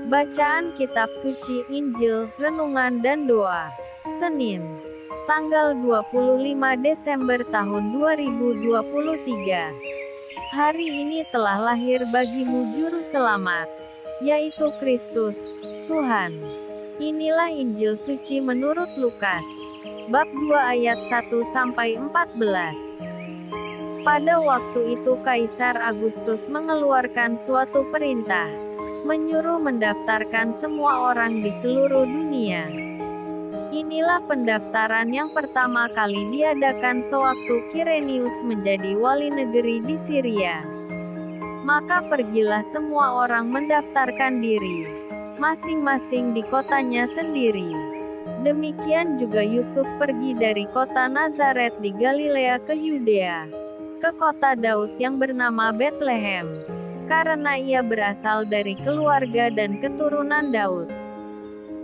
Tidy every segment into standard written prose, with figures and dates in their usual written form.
Bacaan Kitab Suci Injil, Renungan dan Doa. Senin, tanggal 25 Desember tahun 2023. Hari ini telah lahir bagimu Juru Selamat, yaitu Kristus, Tuhan. Inilah Injil Suci menurut Lukas, bab 2 ayat 1-14. Pada waktu itu Kaisar Agustus mengeluarkan suatu perintah, menyuruh mendaftarkan semua orang di seluruh dunia. Inilah pendaftaran yang pertama kali diadakan sewaktu Kirenius menjadi wali negeri di Syria. Maka pergilah semua orang mendaftarkan diri, masing-masing di kotanya sendiri. Demikian juga Yusuf pergi dari kota Nazaret di Galilea ke Yudea, ke kota Daud yang bernama Betlehem, karena ia berasal dari keluarga dan keturunan Daud,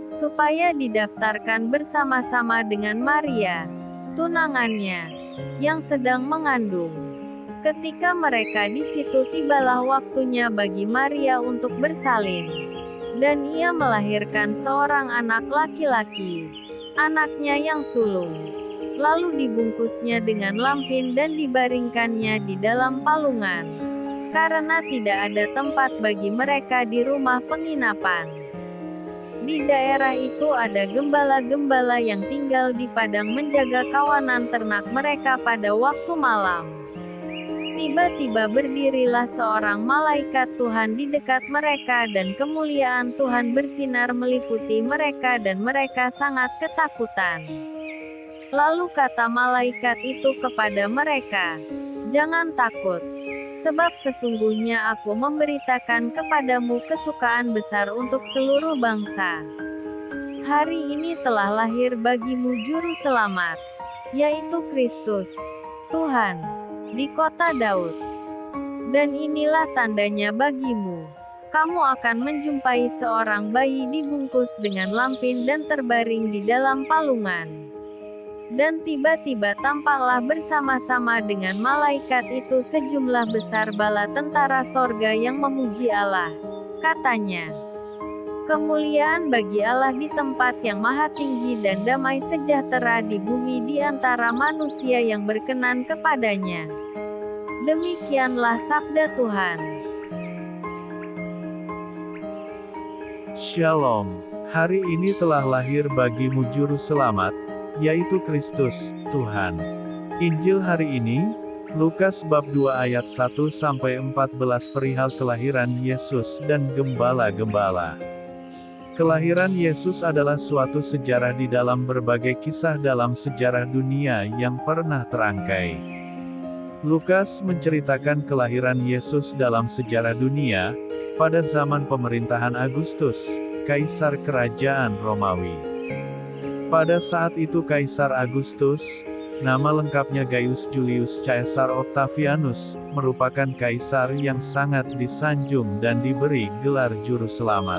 supaya didaftarkan bersama-sama dengan Maria, tunangannya, yang sedang mengandung. Ketika mereka di situ, tibalah waktunya bagi Maria untuk bersalin, dan ia melahirkan seorang anak laki-laki, anaknya yang sulung. Lalu dibungkusnya dengan lampin dan dibaringkannya di dalam palungan, karena tidak ada tempat bagi mereka di rumah penginapan. Di daerah itu ada gembala-gembala yang tinggal di padang menjaga kawanan ternak mereka pada waktu malam. Tiba-tiba berdirilah seorang malaikat Tuhan di dekat mereka dan kemuliaan Tuhan bersinar meliputi mereka dan mereka sangat ketakutan. Lalu kata malaikat itu kepada mereka, "Jangan takut, sebab sesungguhnya aku memberitakan kepadamu kesukaan besar untuk seluruh bangsa. Hari ini telah lahir bagimu Juru Selamat, yaitu Kristus, Tuhan, di kota Daud. Dan inilah tandanya bagimu. Kamu akan menjumpai seorang bayi dibungkus dengan lampin dan terbaring di dalam palungan." Dan tiba-tiba tampaklah bersama-sama dengan malaikat itu sejumlah besar bala tentara sorga yang memuji Allah. Katanya, "Kemuliaan bagi Allah di tempat yang maha tinggi dan damai sejahtera di bumi di antara manusia yang berkenan kepadanya." Demikianlah sabda Tuhan. Shalom. Hari ini telah lahir bagimu Juru Selamat, yaitu Kristus, Tuhan. Injil hari ini, Lukas bab 2 ayat 1-14 perihal kelahiran Yesus dan gembala-gembala. Kelahiran Yesus adalah suatu sejarah di dalam berbagai kisah dalam sejarah dunia yang pernah terangkai. Lukas menceritakan kelahiran Yesus dalam sejarah dunia, pada zaman pemerintahan Agustus, Kaisar Kerajaan Romawi. Pada saat itu Kaisar Agustus, nama lengkapnya Gaius Julius Caesar Octavianus, merupakan kaisar yang sangat disanjung dan diberi gelar Juru Selamat.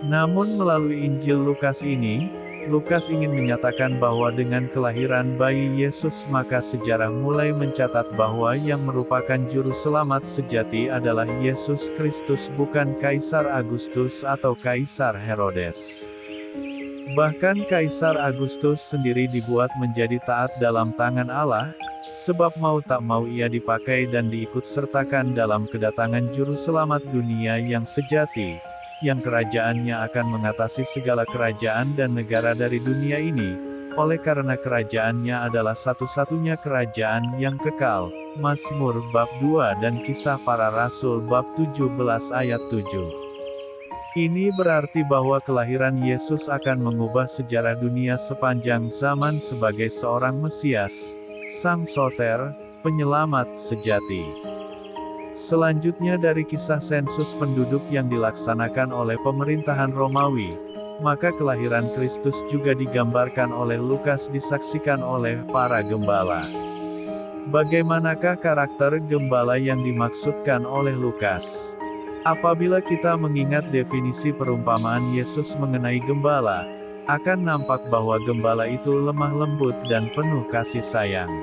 Namun melalui Injil Lukas ini, Lukas ingin menyatakan bahwa dengan kelahiran bayi Yesus maka sejarah mulai mencatat bahwa yang merupakan Juru Selamat sejati adalah Yesus Kristus, bukan Kaisar Agustus atau Kaisar Herodes. Bahkan Kaisar Agustus sendiri dibuat menjadi taat dalam tangan Allah, sebab mau tak mau ia dipakai dan diikutsertakan dalam kedatangan Juru Selamat dunia yang sejati, yang kerajaannya akan mengatasi segala kerajaan dan negara dari dunia ini, oleh karena kerajaannya adalah satu-satunya kerajaan yang kekal. Mazmur bab 2 dan Kisah Para Rasul bab 17 ayat 7. Ini berarti bahwa kelahiran Yesus akan mengubah sejarah dunia sepanjang zaman sebagai seorang Mesias, Sang Soter, penyelamat sejati. Selanjutnya dari kisah sensus penduduk yang dilaksanakan oleh pemerintahan Romawi, maka kelahiran Kristus juga digambarkan oleh Lukas disaksikan oleh para gembala. Bagaimanakah karakter gembala yang dimaksudkan oleh Lukas? Apabila kita mengingat definisi perumpamaan Yesus mengenai gembala, akan nampak bahwa gembala itu lemah lembut dan penuh kasih sayang.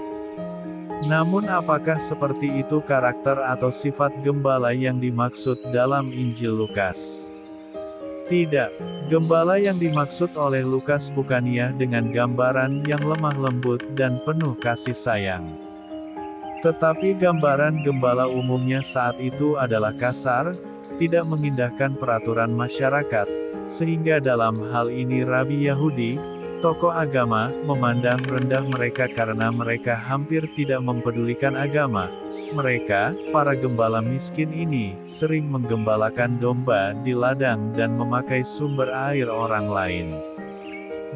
Namun apakah seperti itu karakter atau sifat gembala yang dimaksud dalam Injil Lukas? Tidak, gembala yang dimaksud oleh Lukas bukannya dengan gambaran yang lemah lembut dan penuh kasih sayang. Tetapi gambaran gembala umumnya saat itu adalah kasar, tidak mengindahkan peraturan masyarakat, sehingga dalam hal ini Rabi Yahudi, tokoh agama, memandang rendah mereka karena mereka hampir tidak mempedulikan agama. Mereka, para gembala miskin ini, sering menggembalakan domba di ladang dan memakai sumber air orang lain.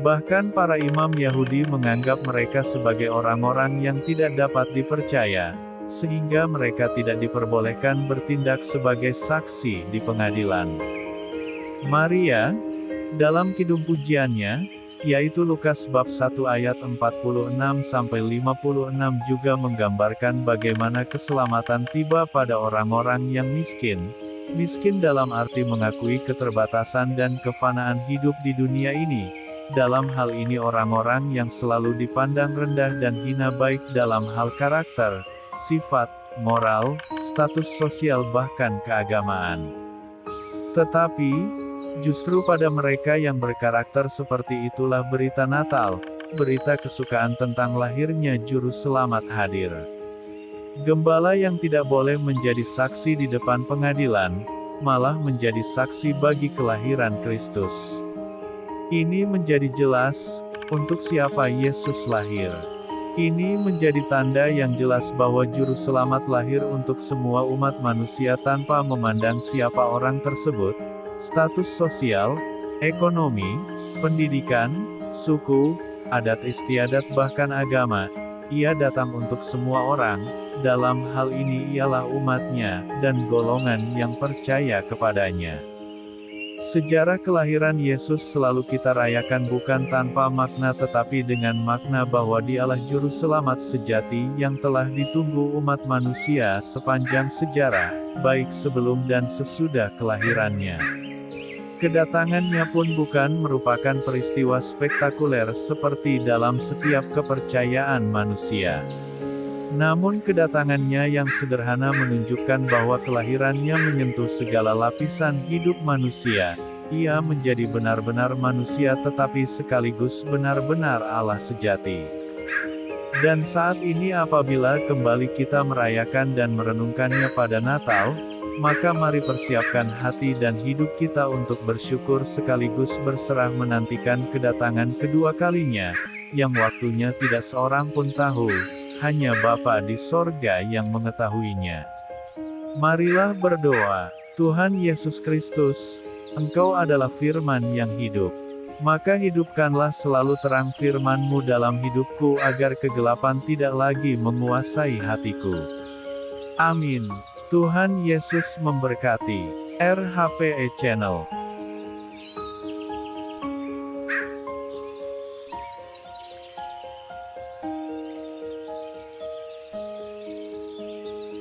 Bahkan para imam Yahudi menganggap mereka sebagai orang-orang yang tidak dapat dipercaya, sehingga mereka tidak diperbolehkan bertindak sebagai saksi di pengadilan. Maria, dalam kidung pujiannya, yaitu Lukas bab 1 ayat 46-56 juga menggambarkan bagaimana keselamatan tiba pada orang-orang yang miskin. Miskin dalam arti mengakui keterbatasan dan kefanaan hidup di dunia ini. Dalam hal ini orang-orang yang selalu dipandang rendah dan hina baik dalam hal karakter, sifat, moral, status sosial bahkan keagamaan. Tetapi, justru pada mereka yang berkarakter seperti itulah berita Natal, berita kesukaan tentang lahirnya Juru Selamat hadir. Gembala yang tidak boleh menjadi saksi di depan pengadilan, malah menjadi saksi bagi kelahiran Kristus. Ini menjadi jelas, untuk siapa Yesus lahir. Ini menjadi tanda yang jelas bahwa Juru Selamat lahir untuk semua umat manusia tanpa memandang siapa orang tersebut, status sosial, ekonomi, pendidikan, suku, adat istiadat bahkan agama. Ia datang untuk semua orang, dalam hal ini ialah umatnya, dan golongan yang percaya kepadanya. Sejarah kelahiran Yesus selalu kita rayakan bukan tanpa makna tetapi dengan makna bahwa Dialah Juru Selamat sejati yang telah ditunggu umat manusia sepanjang sejarah, baik sebelum dan sesudah kelahirannya. Kedatangannya pun bukan merupakan peristiwa spektakuler seperti dalam setiap kepercayaan manusia. Namun kedatangannya yang sederhana menunjukkan bahwa kelahirannya menyentuh segala lapisan hidup manusia. Ia menjadi benar-benar manusia tetapi sekaligus benar-benar Allah sejati. Dan saat ini apabila kembali kita merayakan dan merenungkannya pada Natal, maka mari persiapkan hati dan hidup kita untuk bersyukur sekaligus berserah menantikan kedatangan kedua kalinya, yang waktunya tidak seorang pun tahu, hanya Bapa di sorga yang mengetahuinya. Marilah berdoa. Tuhan Yesus Kristus, Engkau adalah firman yang hidup. Maka hidupkanlah selalu terang firman-Mu dalam hidupku agar kegelapan tidak lagi menguasai hatiku. Amin. Tuhan Yesus memberkati. RHPE Channel.